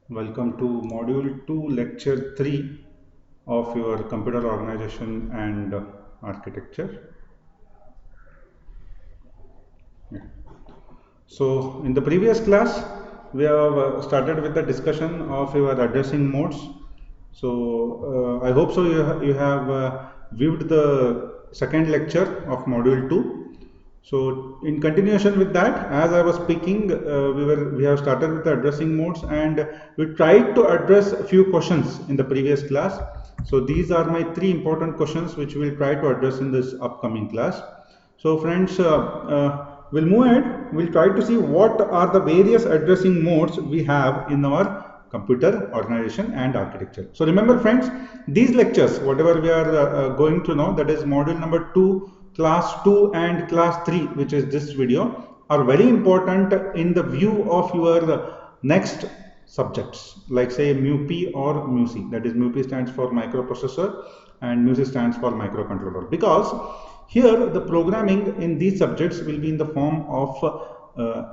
Welcome to Module 2, Lecture 3 of your Computer Organization and Architecture. Yeah. So, in the previous class, we have started with the discussion of your addressing modes. So, I hope so you have viewed the second lecture of Module 2. So in continuation with that, as I was speaking, we have started with the addressing modes, and we tried to address a few questions in the previous class. So these are my three important questions which we'll try to address in this upcoming class. So friends, we'll move ahead. We'll try to see what are the various addressing modes we have in our computer organization and architecture. So remember friends, these lectures, whatever we are going to know, that is module number 2, class 2 and class 3, which is this video, are very important in the view of your next subjects, like say MUP or MUSI. That is, MUP stands for microprocessor and MUSI stands for microcontroller, because here the programming in these subjects will be in the form of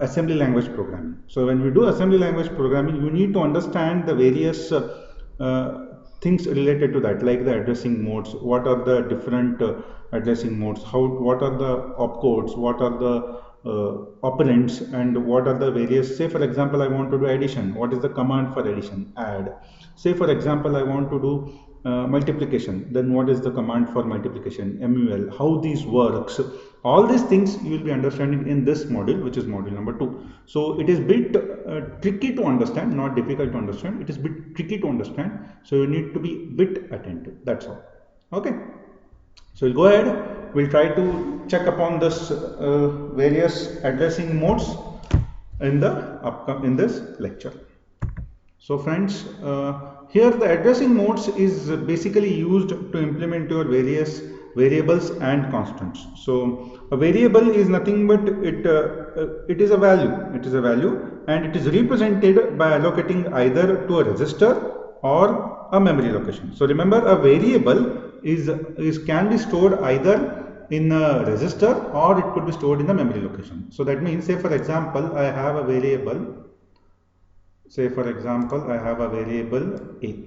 assembly language programming. So when we do assembly language programming, you need to understand the various things related to that, like the addressing modes, what are the different addressing modes, what are the opcodes, what are the operands, and what are the various. Say for example, I want to do addition, what is the command for addition? Add. Say for example, I want to do multiplication, then what is the command for multiplication? MUL. How these works, all these things you will be understanding in this module, which is module number 2. So it is bit tricky to understand, not difficult to understand. It is bit tricky to understand, so you need to be bit attentive. That's all. Okay, so we'll go ahead. We'll try to check upon this various addressing modes in this lecture. So friends, here the addressing modes is basically used to implement your various variables and constants. So a variable is nothing but it is a value. It is a value, and it is represented by allocating either to a register or a memory location. So remember, a variable is can be stored either in a register or it could be stored in a memory location. So that means, say for example, I have a variable. Say for example, I have a variable a,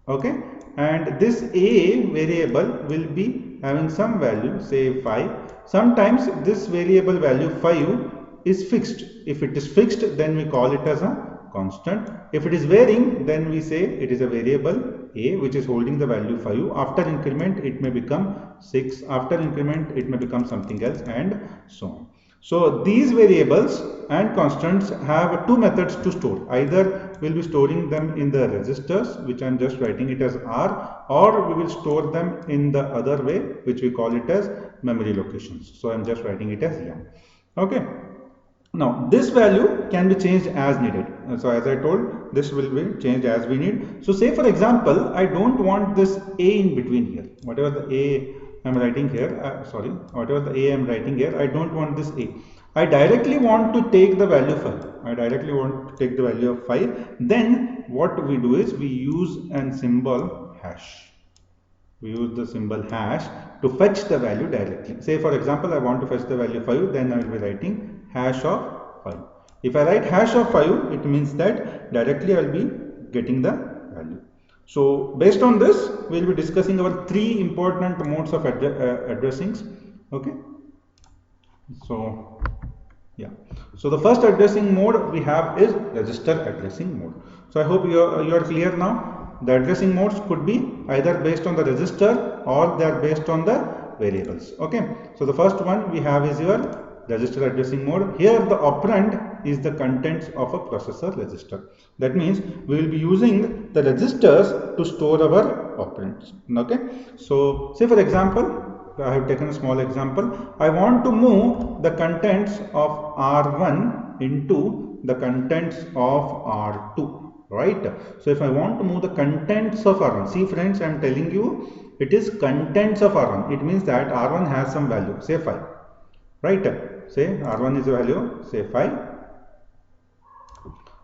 okay, and this a variable will be having some value, say 5. Sometimes this variable value 5 is fixed. If it is fixed, then we call it as a constant. If it is varying, then we say it is a variable a which is holding the value 5. After increment it may become 6, after increment it may become something else, and so on. So these variables and constants have two methods to store. Either we'll be storing them in the registers, which I'm just writing it as R, or we will store them in the other way, which we call it as memory locations. So I'm just writing it as M. Okay. Now this value can be changed as needed. So as I told, this will be changed as we need. So say for example, I don't want this A in between here. Whatever the A I'm writing here, whatever the A I'm writing here, I don't want this A. I directly want to take the value 5. I directly want to take the value of 5. Then what we do is we use a symbol hash. We use the symbol hash to fetch the value directly. Say for example, I want to fetch the value 5, then I will be writing hash of 5. If I write hash of 5, it means that directly I will be getting the value. So based on this, we will be discussing our three important modes of addressings. Okay. So yeah. So the first addressing mode we have is register addressing mode. So I hope you are clear now. The addressing modes could be either based on the register or they are based on the variables. Okay. So the first one we have is your register addressing mode. Here the operand is the contents of a processor register. That means we will be using the registers to store our operands. Okay. So say for example, I have taken a small example. I want to move the contents of R1 into the contents of R2, right? So if I want to move the contents of R1, see friends, I am telling you it is contents of R1. It means that R1 has some value, say 5, right? Say R1 is a value, say 5.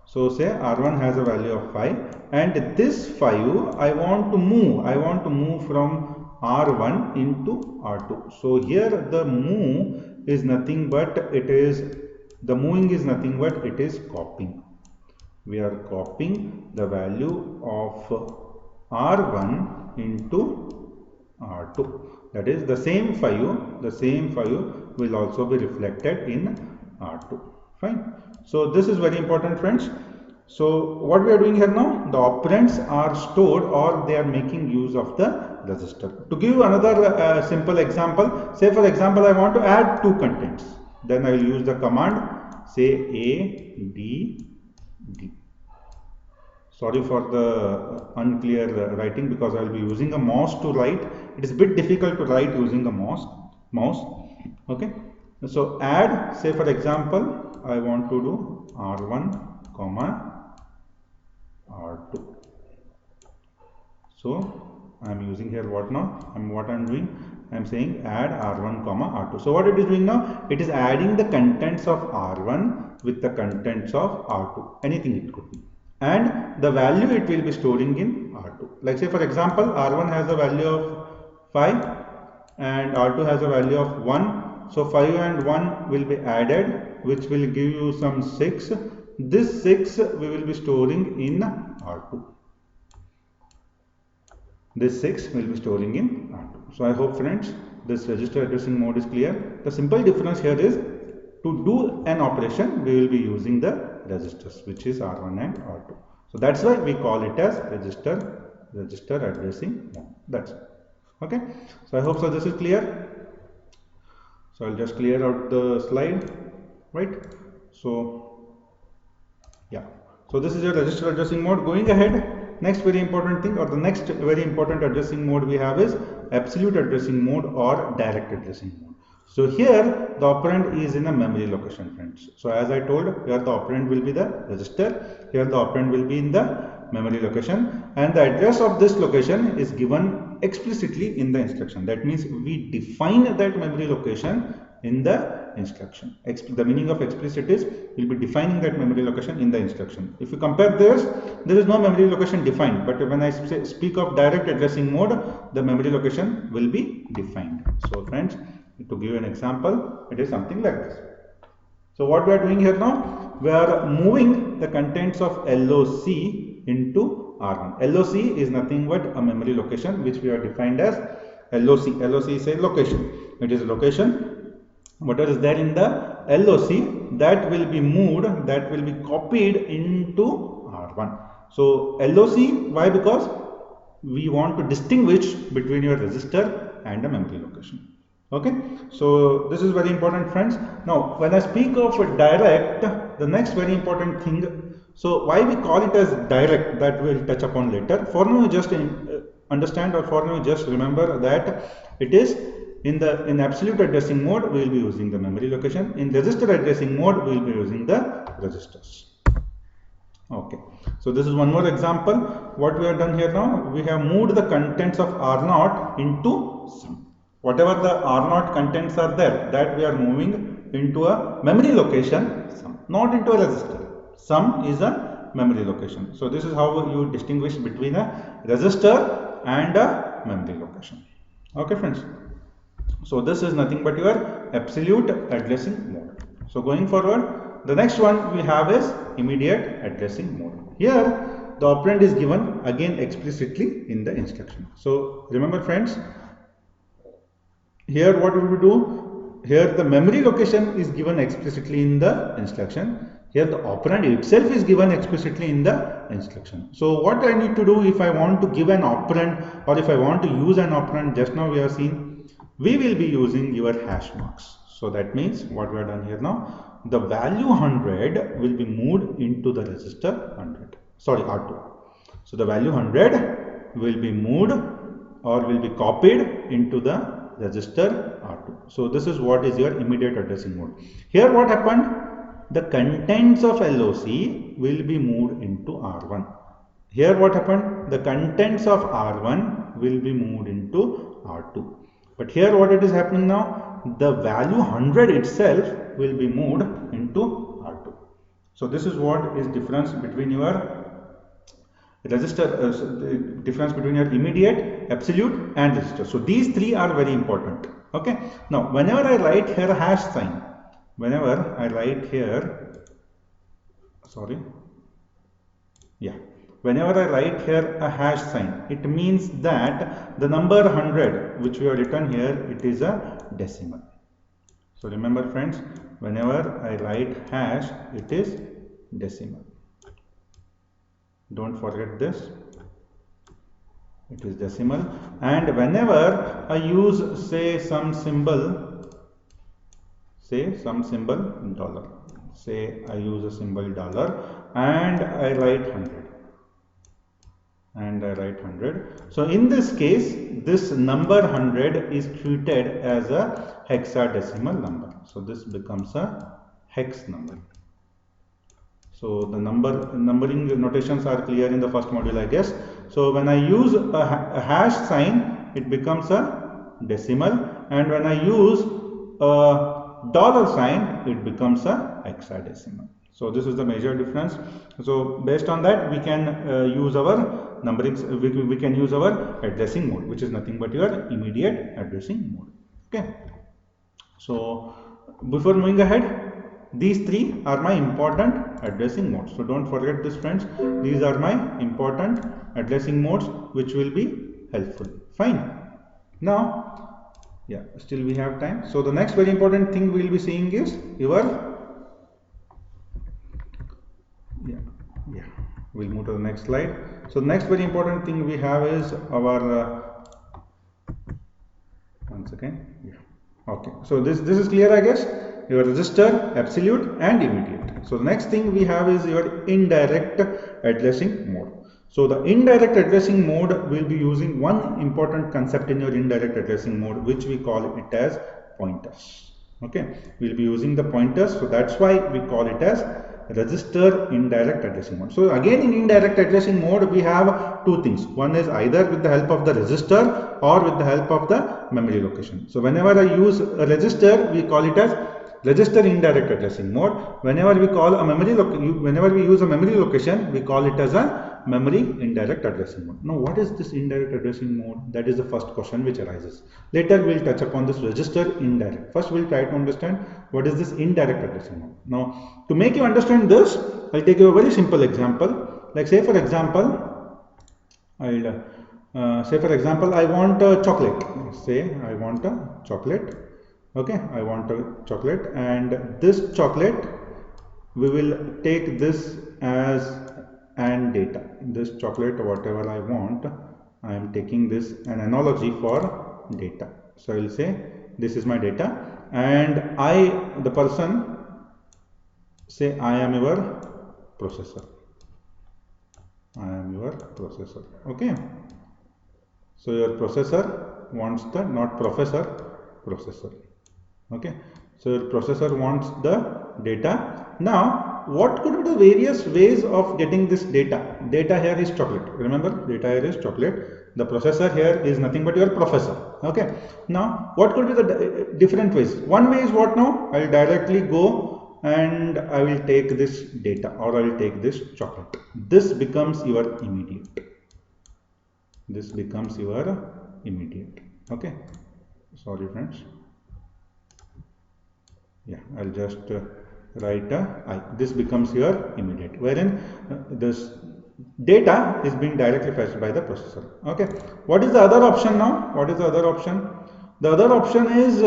So say R1 has a value of 5, and this 5 I want to move from R1 into R2. So here the move is nothing but it is copying. We are copying the value of R1 into R2. That is the same 5 will also be reflected in R2. Fine. So this is very important, friends. So what we are doing here now, the operands are stored or they are making use of the register. To give you another simple example, say for example I want to add two contents. Then I will use the command say A, D, D. Sorry for the unclear writing because I will be using a mouse to write. It is a bit difficult to write using a mouse. Okay. So add, say for example, I want to do R1, R2. So I am using here what now? What I am doing? I am saying add R1, R2. So what it is doing now? It is adding the contents of R1 with the contents of R2. Anything it could be. And the value it will be storing in R2. Like say for example, R1 has a value of 5 and R2 has a value of 1. So 5 and 1 will be added, which will give you some 6. This 6 we will be storing in R2. This 6 will be storing in R2. So I hope friends this register addressing mode is clear. The simple difference here is to do an operation we will be using the registers, which is R1 and R2. So that's why we call it as register addressing mode. That's it. Okay. So I hope so this is clear. So I'll just clear out the slide, right? So yeah. So this is your register addressing mode. Going ahead, next very important thing or the next very important addressing mode we have is absolute addressing mode or direct addressing mode. So here the operand is in a memory location, friends. So as I told, here the operand will be the register, here the operand will be in the memory location, and the address of this location is given explicitly in the instruction. That means we define that memory location in the instruction. The meaning of explicit is we'll be defining that memory location in the instruction. If you compare this, there is no memory location defined, but when I speak of direct addressing mode, the memory location will be defined. So friends, to give you an example, it is something like this. So what we are doing here now, we are moving the contents of LOC into R1. LOC is nothing but a memory location which we are defined as LOC. LOC is a location. It is a location. Whatever is there in the LOC, that will be moved, that will be copied into R1. So LOC, why? Because we want to distinguish between your register and a memory location. Okay, so this is very important, friends. Now when I speak of direct, the next very important thing, so why we call it as direct, that we'll touch upon later. For now just understand, or for now just remember that it is in absolute addressing mode we will be using the memory location. In register addressing mode we will be using the registers. Okay, so this is one more example. What we have done here now, we have moved the contents of R0 into sum. Whatever the R0 contents are there, that we are moving into a memory location, sum, not into a register. Sum is a memory location. So this is how you distinguish between a register and a memory location. Okay, friends. So this is nothing but your absolute addressing mode. So going forward, the next one we have is immediate addressing mode. Here the operand is given again explicitly in the instruction. So remember, friends, here what will we do? Here the memory location is given explicitly in the instruction. Here the operand itself is given explicitly in the instruction. So what I need to do if I want to give an operand, or if I want to use an operand, just now we have seen, we will be using your hash marks. So that means what we have done here now, the value 100 will be moved into the register 100, sorry, R2. So the value 100 will be moved or will be copied into the register R2. So this is what is your immediate addressing mode. Here what happened? The contents of LOC will be moved into R1. Here what happened? The contents of R1 will be moved into R2. But here what it is happening now? The value 100 itself will be moved into R2. So this is what is difference between your register, difference between your immediate, absolute and register. So these three are very important. Okay. Now whenever I write here a hash sign, whenever I write here, sorry, Yeah. Whenever I write here a hash sign, it means that the number 100 which we have written here, it is a decimal. So remember friends, whenever I write hash, it is decimal. Don't forget this. It is decimal. And whenever I use say some symbol dollar, say I use a symbol dollar and I write 100. So in this case, this number 100 is treated as a hexadecimal number. So this becomes a hex number. So the numbering notations are clear in the first module, I guess. So when I use a hash sign, it becomes a decimal, and when I use a dollar sign, it becomes a hexadecimal. So this is the major difference. So based on that, we can use our numbering. We can use our addressing mode, which is nothing but your immediate addressing mode. Okay. So before moving ahead, these three are my important addressing modes. So don't forget this, friends. These are my important addressing modes which will be helpful. Fine. Now, yeah, still we have time. So the next very important thing we will be seeing is your, we'll move to the next slide. So the next very important thing we have is our, once again, okay. So this is clear, I guess. Your register, absolute and immediate. So the next thing we have is your indirect addressing mode. So the indirect addressing mode will be using one important concept in your indirect addressing mode, which we call it as pointers. Okay, we'll be using the pointers, so that's why we call it as register indirect addressing mode. So again, in indirect addressing mode, we have two things. One is either with the help of the register or with the help of the memory location. So whenever I use a register, we call it as register indirect addressing mode. Whenever we call a whenever we use a memory location, we call it as a memory indirect addressing mode. Now, what is this indirect addressing mode? That is the first question which arises. Later, we'll touch upon this register indirect. First, we'll try to understand what is this indirect addressing mode. Now, to make you understand this, I'll take you a very simple example. Like say for example, say for example, I want a chocolate. Say I want a chocolate. Okay, I want a chocolate, and this chocolate, we will take this as and data. This chocolate, whatever I want, I am taking this an analogy for data. So I will say this is my data, and the person, say I am your processor. I am your processor. Okay. So your processor wants the, not professor, processor. Okay, so your processor wants the data. Now, what could be the various ways of getting this data? Data here is chocolate. Remember, data here is chocolate. The processor here is nothing but your professor. Okay. Now, what could be the different ways? One way is what now? I will directly go and I will take this data, or I will take this chocolate. This becomes your immediate. This becomes your immediate. Okay. Sorry, friends. Yeah, I'll just write I. This becomes your immediate, wherein this data is being directly fetched by the processor. Okay. What is the other option now? What is the other option? The other option is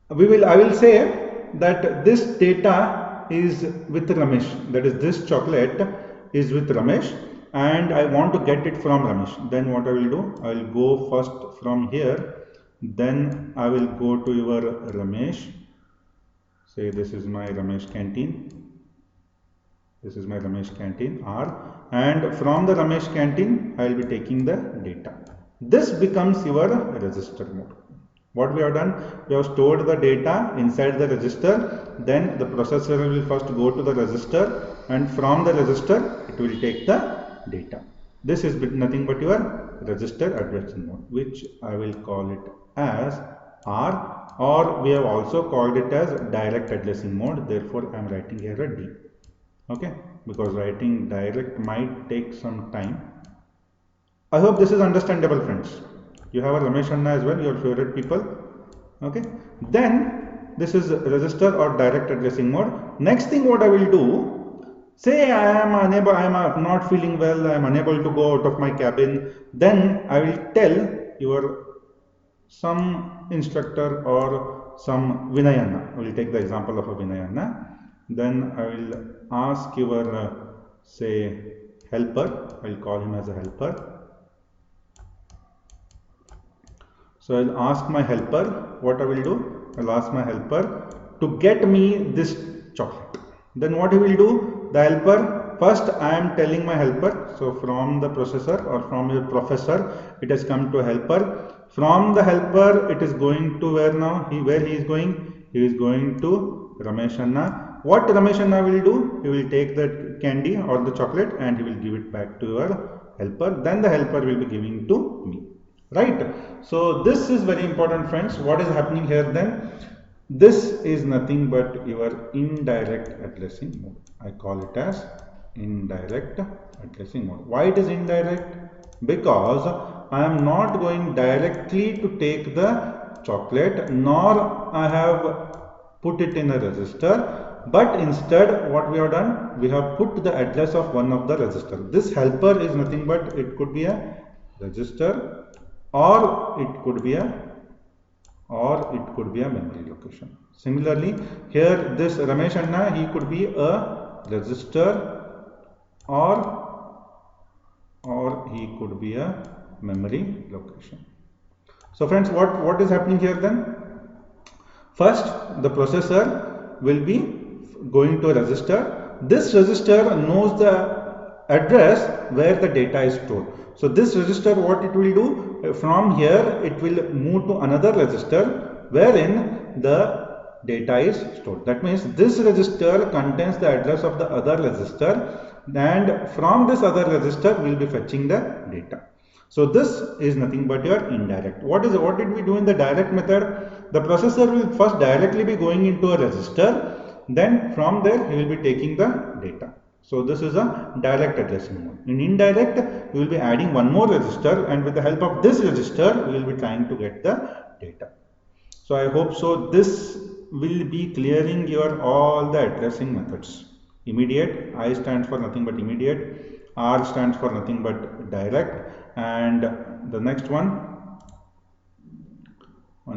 I will say that this data is with Ramesh. That is, this chocolate is with Ramesh, and I want to get it from Ramesh. Then what I will do? I will go first from here. Then I will go to your Ramesh. Say this is my Ramesh canteen. This is my Ramesh canteen R, and from the Ramesh canteen I will be taking the data. This becomes your register mode. What we have done? We have stored the data inside the register. Then the processor will first go to the register, and from the register it will take the data. This is nothing but your register addressing mode, which I will call it as R, or we have also called it as direct addressing mode. Therefore, I am writing here a D. Okay, because writing direct might take some time. I hope this is understandable, friends. You have a Ramesh Anna as well, your favorite people. Okay, then this is register or direct addressing mode. Next thing what I will do, say I am not feeling well, I am unable to go out of my cabin, then I will tell your some instructor or some Vinayana. I will take the example of a Vinayana. Then I will ask your say helper. I will call him as a helper. So I'll ask my helper. What I will do? I'll ask my helper to get me this chocolate. Then what he will do? The helper, first I am telling my helper. So from the processor or from your professor, it has come to a helper. From the helper, it is going to where now? Where he is going? He is going to Ramesh Anna. What Ramesh Anna will do? He will take the candy or the chocolate and he will give it back to your helper. Then the helper will be giving to me. Right? So this is very important, friends. What is happening here then? This is nothing but your indirect addressing mode. I call it as indirect addressing mode. Why it is indirect? Because I am not going directly to take the chocolate, nor I have put it in a register, but instead what we have done, we have put the address of one of the register. This helper is nothing but it could be a register, or it could be a memory location. Similarly, here this Ramesh Anna, he could be a register or he could be a memory location. So friends, what is happening here then? First, the processor will be going to a register. This register knows the address where the data is stored. So this register, what it will do, from here it will move to another register wherein the data is stored. That means this register contains the address of the other register, and from this other register we will be fetching the data. So this is nothing but your indirect. What did we do in the direct method? The processor will first directly be going into a register, then from there he will be taking the data. So this is a direct addressing mode. In indirect, we will be adding one more register, and with the help of this register, we will be trying to get the data. So I hope so. This will be clearing your all the addressing methods. Immediate, I stands for nothing but immediate, R stands for nothing but direct, and the next one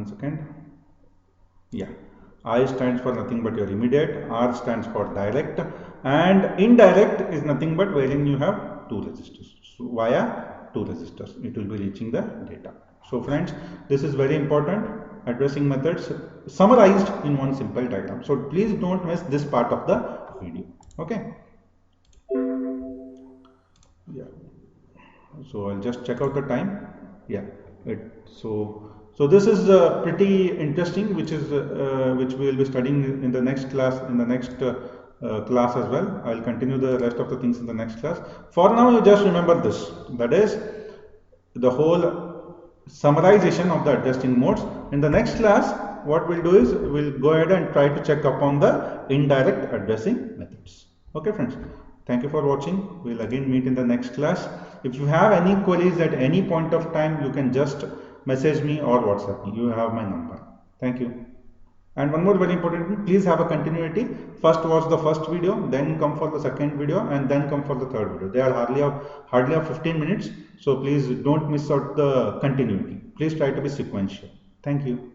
second, yeah, I stands for nothing but your immediate, R stands for direct, and indirect is nothing but wherein you have two registers. So via two registers, it will be reaching the data. So friends, this is very important. Addressing methods summarized in one simple diagram. So please don't miss this part of the video. Okay. Yeah. So I'll just check out the time. Yeah. So this is pretty interesting, which we will be studying in the next class, class as well. I'll continue the rest of the things in the next class. For now, you just remember this. That is the whole summarization of the addressing modes. In the next class, what we'll do is we'll go ahead and try to check upon the indirect addressing methods. Okay, friends. Thank you for watching. We'll again meet in the next class. If you have any queries at any point of time, you can just message me or WhatsApp me. You have my number. Thank you. And one more very important thing, please have a continuity. First watch the first video, then come for the second video, and then come for the third video. They are hardly of 15 minutes. So please don't miss out the continuity. Please try to be sequential. Thank you.